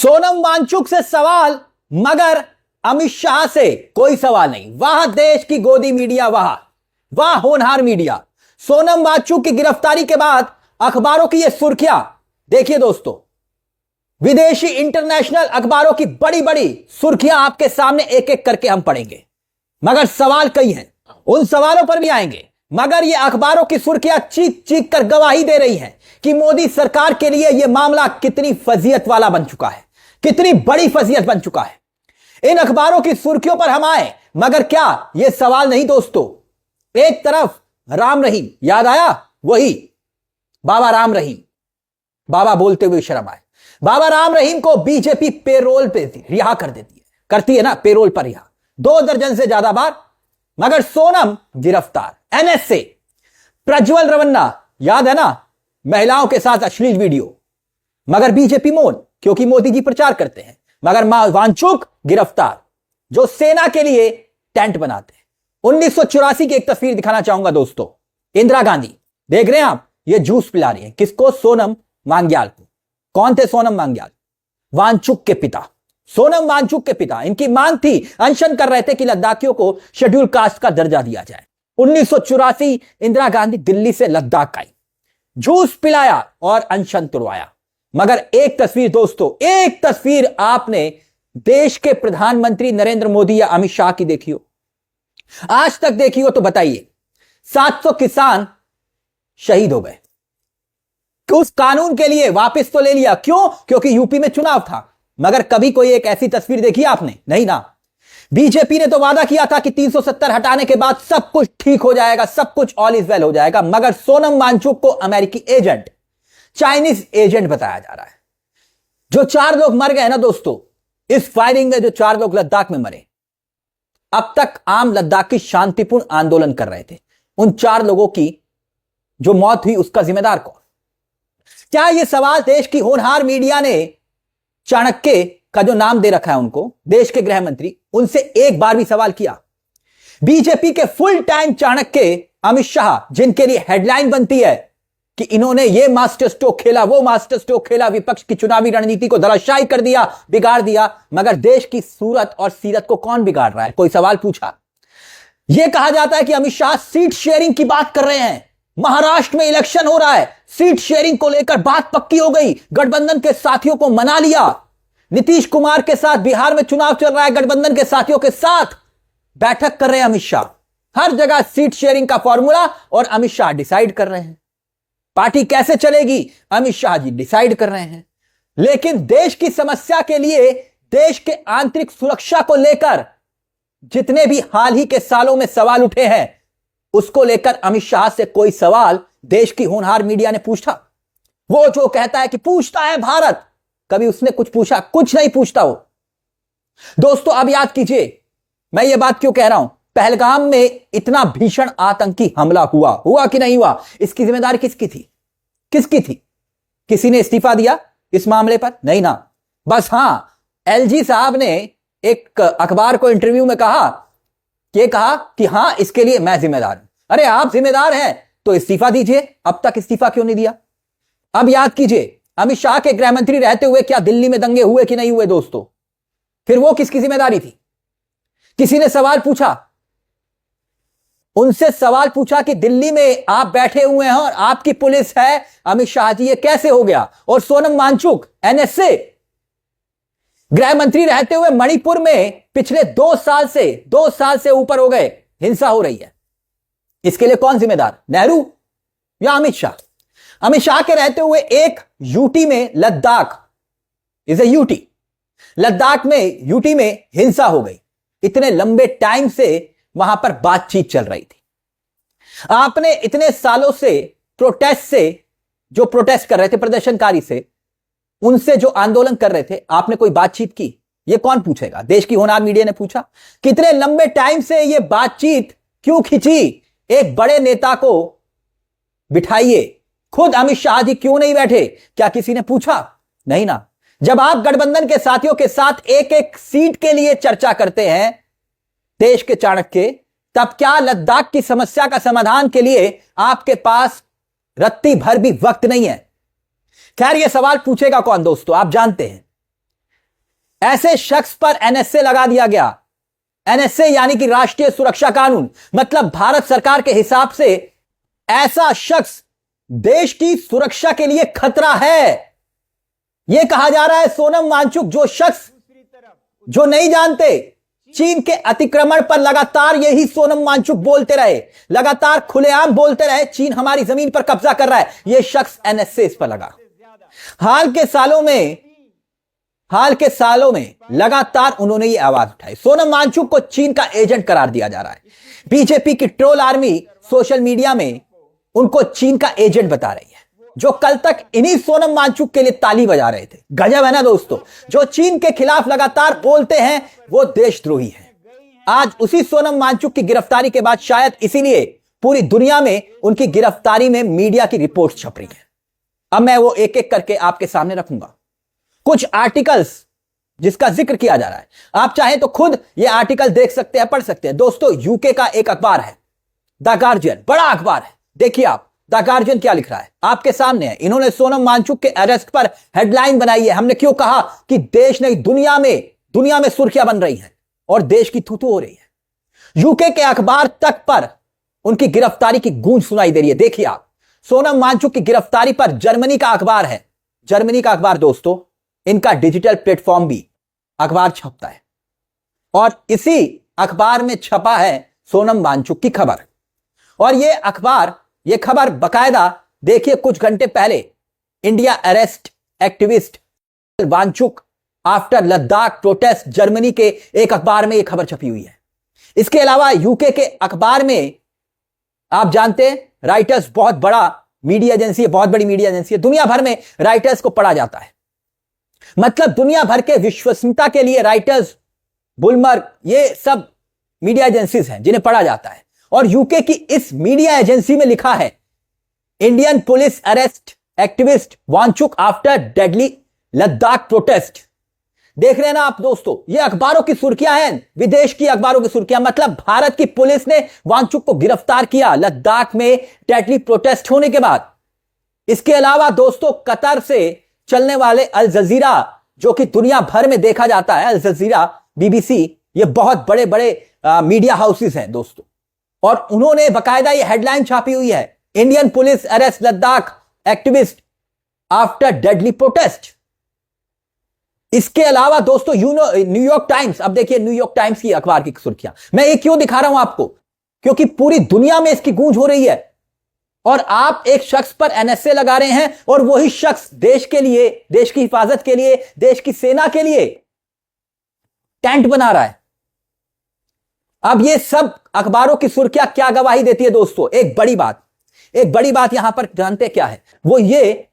सोनम वांगचुक से सवाल मगर अमित शाह से कोई सवाल नहीं। वाह देश की गोदी मीडिया, वाह होनहार मीडिया। सोनम वांगचुक की गिरफ्तारी के बाद अखबारों की ये सुर्खियां देखिए दोस्तों, विदेशी इंटरनेशनल अखबारों की बड़ी बड़ी सुर्खियां आपके सामने एक एक करके हम पढ़ेंगे, मगर सवाल कई हैं, उन सवालों पर भी आएंगे। मगर ये अखबारों की सुर्खियां चीख चीख कर गवाही दे रही हैं कि मोदी सरकार के लिए यह मामला कितनी फजीयत वाला बन चुका है, कितनी बड़ी फजीयत बन चुका है। इन अखबारों की सुर्खियों पर हम आए, मगर क्या यह सवाल नहीं दोस्तों, एक तरफ राम रहीम, याद आया वही बाबा राम रहीम, बाबा बोलते हुए शर्म आए। बाबा राम रहीम को बीजेपी पेरोल पे रिहा कर देती है, करती है ना, पेरोल पर रिहा 2 दर्जन से ज्यादा बार। मगर सोनम गिरफ्तार, एनएसए। प्रज्वल रवन्ना, याद है ना, महिलाओं के साथ अश्लील वीडियो, मगर बीजेपी मौन, क्योंकि मोदी जी प्रचार करते हैं। मगर वांगचुक गिरफ्तार, जो सेना के लिए टेंट बनाते हैं। 1984 की एक तस्वीर दिखाना चाहूंगा दोस्तों। इंदिरा गांधी, देख रहे हैं आप, ये जूस पिला रही है किसको? सोनम वांग्याल को। कौन थे सोनम वांग्याल? वांगचुक के पिता, सोनम वांगचुक के पिता। इनकी मांग थी, अनशन कर रहे थे कि लद्दाखियों को शेड्यूल कास्ट का दर्जा दिया जाए। 1984 इंदिरा गांधी दिल्ली से लद्दाख आई, जूस पिलाया और अनशन तुड़वाया। मगर एक तस्वीर दोस्तों, एक तस्वीर आपने देश के प्रधानमंत्री नरेंद्र मोदी या अमित शाह की देखी हो, आज तक देखी हो तो बताइए। 700 किसान शहीद हो गए, उस कानून के लिए वापस तो ले लिया, क्यों? क्योंकि यूपी में चुनाव था। मगर कभी कोई एक ऐसी तस्वीर देखी आपने? नहीं ना। बीजेपी ने तो वादा किया था कि 370 हटाने के बाद सब कुछ ठीक हो जाएगा, सब कुछ ऑल इज वेल हो जाएगा। मगर सोनम वांगचुक को अमेरिकी एजेंट, चाइनीज एजेंट बताया जा रहा है। जो 4 लोग मर गए ना दोस्तों, इस फायरिंग में जो 4 लोग लद्दाख में मरे, अब तक आम लद्दाखी शांतिपूर्ण आंदोलन कर रहे थे। उन 4 लोगों की जो मौत हुई, उसका जिम्मेदार कौन? क्या यह सवाल देश की होनहार मीडिया ने चाणक्य का जो नाम दे रखा है उनको, देश के गृह मंत्री, उनसे एक बार भी सवाल किया? बीजेपी के फुल टाइम चाणक्य अमित शाह, जिनके लिए हेडलाइन बनती है कि इन्होंने ये मास्टर स्ट्रोक खेला, वो मास्टर स्ट्रोक खेला, विपक्ष की चुनावी रणनीति को धराशायी कर दिया, बिगाड़ दिया। मगर देश की सूरत और सीरत को कौन बिगाड़ रहा है? कोई सवाल पूछा? यह कहा जाता है कि अमित शाह सीट शेयरिंग की बात कर रहे हैं। महाराष्ट्र में इलेक्शन हो रहा है, सीट शेयरिंग को लेकर बात पक्की हो गई, गठबंधन के साथियों को मना लिया। नीतीश कुमार के साथ बिहार में चुनाव चल रहा है, गठबंधन के साथियों के साथ बैठक कर रहे हैं अमित शाह। हर जगह सीट शेयरिंग का फॉर्मूला और अमित शाह डिसाइड कर रहे हैं। पार्टी कैसे चलेगी, अमित शाह जी डिसाइड कर रहे हैं। लेकिन देश की समस्या के लिए, देश के आंतरिक सुरक्षा को लेकर जितने भी हाल ही के सालों में सवाल उठे हैं, उसको लेकर अमित शाह से कोई सवाल देश की होनहार मीडिया ने पूछा? वो जो कहता है कि पूछता है भारत, कभी उसने कुछ पूछा? कुछ नहीं पूछता वो। दोस्तों अब याद कीजिए, मैं ये बात क्यों कह रहा हूं, पहलगाम में इतना भीषण आतंकी हमला हुआ कि नहीं हुआ, इसकी जिम्मेदारी किसकी थी? किसकी थी? किसी ने इस्तीफा दिया इस मामले पर? नहीं ना। बस हां, एलजी साहब ने एक अखबार को इंटरव्यू में कहा कि हां, इसके लिए मैं जिम्मेदार हूं। अरे आप जिम्मेदार हैं तो इस्तीफा दीजिए, अब तक इस्तीफा क्यों नहीं दिया? अब याद कीजिए, अमित शाह के गृह मंत्री रहते हुए क्या दिल्ली में दंगे हुए कि नहीं हुए दोस्तों? फिर वो किसकी जिम्मेदारी थी? किसी ने सवाल पूछा, उनसे सवाल पूछा कि दिल्ली में आप बैठे हुए हैं और आपकी पुलिस है, अमित शाह जी ये कैसे हो गया? और सोनम वांगचुक एनएसए गृह मंत्री रहते हुए मणिपुर में पिछले 2 साल से ऊपर हो गए हिंसा हो रही है, इसके लिए कौन जिम्मेदार? नेहरू या अमित शाह? अमित शाह के रहते हुए एक यूटी में, Ladakh is a UT, Ladakh में यूटी में हिंसा हो गई। इतने लंबे टाइम से वहां पर बातचीत चल रही थी। आपने इतने सालों से जो प्रोटेस्ट कर रहे थे, प्रदर्शनकारी से, उनसे जो आंदोलन कर रहे थे, आपने कोई बातचीत की? ये कौन पूछेगा? देश की होनहार मीडिया ने पूछा। कितने लंबे टाइम से ये बातचीत क्यों खिंची? एक बड़े नेता को बिठाइए, खुद अमित शाह जी क्यों नहीं बैठे? क्या किसी ने पूछा? नहीं ना। जब आप गठबंधन के साथियों के साथ एक एक सीट के लिए चर्चा करते हैं, देश के चाणक्य, तब क्या लद्दाख की समस्या का समाधान के लिए आपके पास रत्ती भर भी वक्त नहीं है? खैर, यह सवाल पूछेगा कौन दोस्तों? आप जानते हैं, ऐसे शख्स पर एनएसए लगा दिया गया। एनएसए यानी कि राष्ट्रीय सुरक्षा कानून, मतलब भारत सरकार के हिसाब से ऐसा शख्स देश की सुरक्षा के लिए खतरा है। यह कहा जा रहा है सोनम वांगचुक, जो शख्स जो नहीं जानते, चीन के अतिक्रमण पर लगातार यही सोनम वांगचुक बोलते रहे, लगातार खुलेआम बोलते रहे, चीन हमारी जमीन पर कब्जा कर रहा है। यह शख्स एनएसए इस पर लगा। हाल के सालों में लगातार उन्होंने ये आवाज उठाई। सोनम वांगचुक को चीन का एजेंट करार दिया जा रहा है। बीजेपी की ट्रोल आर्मी सोशल मीडिया में उनको चीन का एजेंट बता रही है, जो कल तक इन्हीं सोनम वांगचुक के लिए ताली बजा रहे थे। गजब है ना दोस्तों, जो चीन के खिलाफ लगातार बोलते हैं वो देशद्रोही हैं। आज उसी सोनम वांगचुक की गिरफ्तारी के बाद शायद इसीलिए पूरी दुनिया में उनकी गिरफ्तारी में मीडिया की रिपोर्ट छप रही है। अब मैं वो एक एक करके आपके सामने रखूंगा। कुछ आर्टिकल्स जिसका जिक्र किया जा रहा है, आप चाहें तो खुद ये आर्टिकल देख सकते हैं, पढ़ सकते हैं। दोस्तों, यूके का एक अखबार है द गार्जियन, बड़ा अखबार है। देखिए आप द गार्जियन क्या लिख रहा है, आपके सामने है। इन्होंने सोनम वांगचुक के अरेस्ट पर हेडलाइन बनाई है। हमने क्यों कहा कि देश नहीं दुनिया में सुर्खियां बन रही हैं और देश की थू-थू हो रही है। यूके के अखबार तक पर उनकी गिरफ्तारी की गूंज सुनाई दे रही है। देखिए आप, सोनम वांगचुक की गिरफ्तारी पर जर्मनी का अखबार है, जर्मनी का अखबार दोस्तों, इनका डिजिटल प्लेटफॉर्म भी अखबार छपता है और इसी अखबार में छपा है सोनम वांगचुक की खबर। और ये खबर बकायदा देखिए, कुछ घंटे पहले India arrest activist Wangchuk after Ladakh protest, Germany के एक अखबार में यह खबर छपी हुई है। इसके अलावा यूके के अखबार में आप जानते हैं राइटर्स बहुत बड़ा मीडिया एजेंसी है, बहुत बड़ी मीडिया एजेंसी है। दुनिया भर में राइटर्स को पढ़ा जाता है, मतलब दुनिया भर के विश्वसनीयता के लिए राइटर्स, बुलमर्ग, ये सब मीडिया एजेंसीज हैं जिन्हें पढ़ा जाता है। और यूके की इस मीडिया एजेंसी में लिखा है, Indian police arrest activist Wangchuk after deadly Ladakh protest. देख रहे हैं ना आप दोस्तों, ये अखबारों की सुर्खियां हैं, विदेश की अखबारों की सुर्खियां। मतलब भारत की पुलिस ने वांगचुक को गिरफ्तार किया लद्दाख में डेडली प्रोटेस्ट होने के बाद। इसके अलावा दोस्तों, कतर से चलने वाले अल जजीरा, जो कि दुनिया भर में देखा जाता है, अल जजीरा, बीबीसी, ये बहुत बड़े बड़े मीडिया हाउसेस हैं दोस्तों, और उन्होंने बकायदा ये हेडलाइन छापी हुई है, Indian police arrest Ladakh activist after deadly protest. इसके अलावा दोस्तों न्यूयॉर्क टाइम्स, अब देखिए न्यूयॉर्क टाइम्स की अखबार की सुर्खियां मैं ये क्यों दिखा रहा हूं आपको, क्योंकि पूरी दुनिया में इसकी गूंज हो रही है। और आप एक शख्स पर एनएसए लगा रहे हैं और वही शख्स देश के लिए, देश की हिफाजत के लिए, देश की सेना के लिए टेंट बना रहा है। अब ये सब अखबारों की सुर्खियां क्या गवाही देती है दोस्तों? एक बड़ी बात यहां पर जानते क्या है, वो ये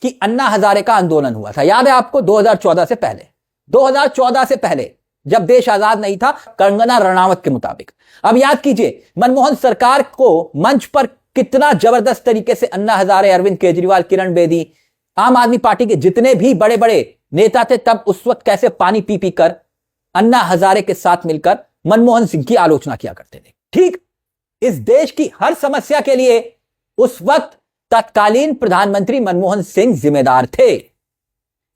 कि अन्ना हजारे का आंदोलन हुआ था, याद है आपको, 2014 से पहले, 2014 से पहले जब देश आजाद नहीं था, कंगना रनावत के मुताबिक। अब याद कीजिए, मनमोहन सरकार को मंच पर कितना जबरदस्त तरीके से अन्ना हजारे, अरविंद केजरीवाल, किरण बेदी, आम आदमी पार्टी के जितने भी बड़े बड़े नेता थे तब उस वक्त कैसे पानी पी पी कर अन्ना हजारे के साथ मिलकर मनमोहन सिंह की आलोचना किया करते थे। ठीक इस देश की हर समस्या के लिए उस वक्त तत्कालीन प्रधानमंत्री मनमोहन सिंह जिम्मेदार थे,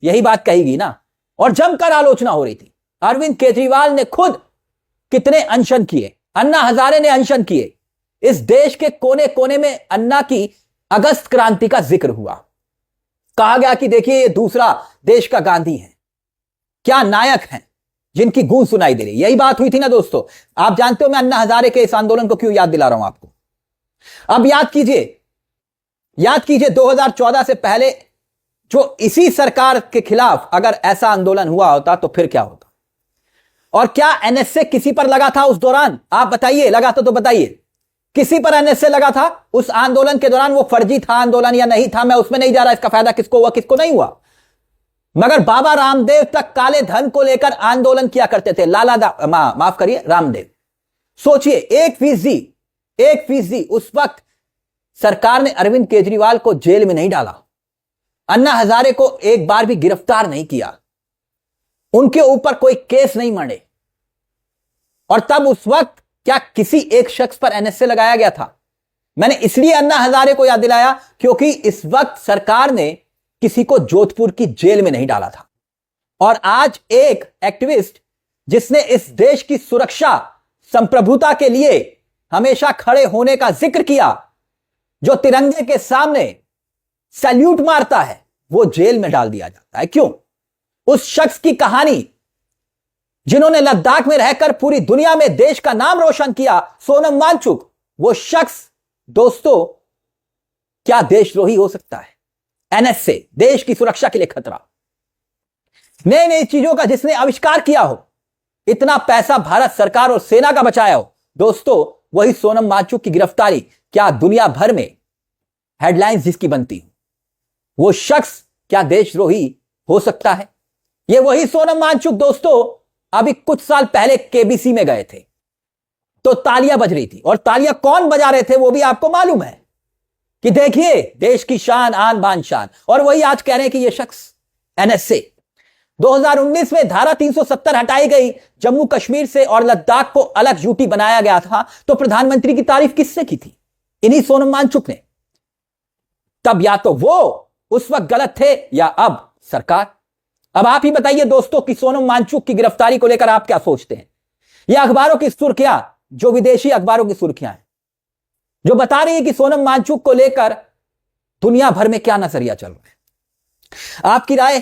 यही बात कहेगी ना। और जमकर आलोचना हो रही थी। अरविंद केजरीवाल ने खुद कितने अनशन किए, अन्ना हजारे ने अनशन किए। इस देश के कोने कोने में अन्ना की अगस्त क्रांति का जिक्र हुआ, कहा गया कि देखिए ये दूसरा देश का गांधी है, क्या नायक हैं जिनकी गूंज सुनाई दे रही। यही बात हुई थी ना दोस्तों। आप जानते हो मैं अन्ना हजारे के इस आंदोलन को क्यों याद दिला रहा हूं आपको। अब याद कीजिए 2014 से पहले जो इसी सरकार के खिलाफ अगर ऐसा आंदोलन हुआ होता तो फिर क्या होता। और क्या एनएसए किसी पर लगा था उस दौरान? आप बताइए, लगा था तो बताइए, किसी पर एनएसए लगा था उस आंदोलन के दौरान? वो फर्जी था आंदोलन या नहीं था, मैं उसमें नहीं जा रहा, इसका फायदा किसको हुआ किसको नहीं हुआ। मगर बाबा रामदेव तक काले धन को लेकर आंदोलन किया करते थे, माफ करिए रामदेव। सोचिए 1% उस वक्त सरकार ने अरविंद केजरीवाल को जेल में नहीं डाला, अन्ना हजारे को एक बार भी गिरफ्तार नहीं किया, उनके ऊपर कोई केस नहीं मढ़े। और तब उस वक्त क्या किसी एक शख्स पर एनएसए लगाया गया था? मैंने इसलिए अन्ना हजारे को याद दिलाया क्योंकि इस वक्त सरकार ने किसी को जोधपुर की जेल में नहीं डाला था। और आज एक एक्टिविस्ट जिसने इस देश की सुरक्षा संप्रभुता के लिए हमेशा खड़े होने का जिक्र किया, जो तिरंगे के सामने सैल्यूट मारता है, वो जेल में डाल दिया जाता है। क्यों? उस शख्स की कहानी जिन्होंने लद्दाख में रहकर पूरी दुनिया में देश का नाम रोशन किया, सोनम वांगचुक, वो शख्स दोस्तों क्या देशद्रोही हो सकता है? एनएसए, देश की सुरक्षा के लिए खतरा, नई नई चीजों का जिसने आविष्कार किया हो, इतना पैसा भारत सरकार और सेना का बचाया हो, दोस्तों वही सोनम वांगचुक की गिरफ्तारी क्या दुनिया भर में हेडलाइंस जिसकी बनती हो, वो शख्स क्या देशद्रोही हो सकता है? ये वही सोनम वांगचुक दोस्तों अभी कुछ साल पहले केबीसी में गए थे तो तालियां बज रही थी, और तालियां कौन बजा रहे थे वो भी आपको मालूम है कि देखिए देश की शान, आन बान शान। और वही आज कह रहे हैं कि यह शख्स एनएसए। 2019 में धारा 370 हटाई गई जम्मू कश्मीर से और लद्दाख को अलग यूटी बनाया गया था, तो प्रधानमंत्री की तारीफ किससे की थी? इन्हीं सोनम वांगचुक ने। तब या तो वो उस वक्त गलत थे या अब सरकार। अब आप ही बताइए दोस्तों कि सोनम वांगचुक की गिरफ्तारी को लेकर आप क्या सोचते हैं? यह अखबारों की सुर्खियां, जो विदेशी अखबारों की सुर्खियां हैं, जो बता रही है कि सोनम वांगचुक को लेकर दुनिया भर में क्या नजरिया चल रहा है। आपकी राय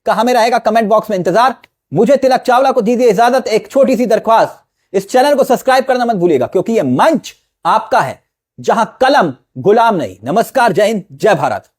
का हमें रहेगा कमेंट बॉक्स में इंतजार। मुझे तिलक चावला को दीजिए इजाजत। एक छोटी सी दरख्वास्त, इस चैनल को सब्सक्राइब करना मत भूलिएगा, क्योंकि यह मंच आपका है जहां कलम गुलाम नहीं। नमस्कार, जय हिंद, जय भारत।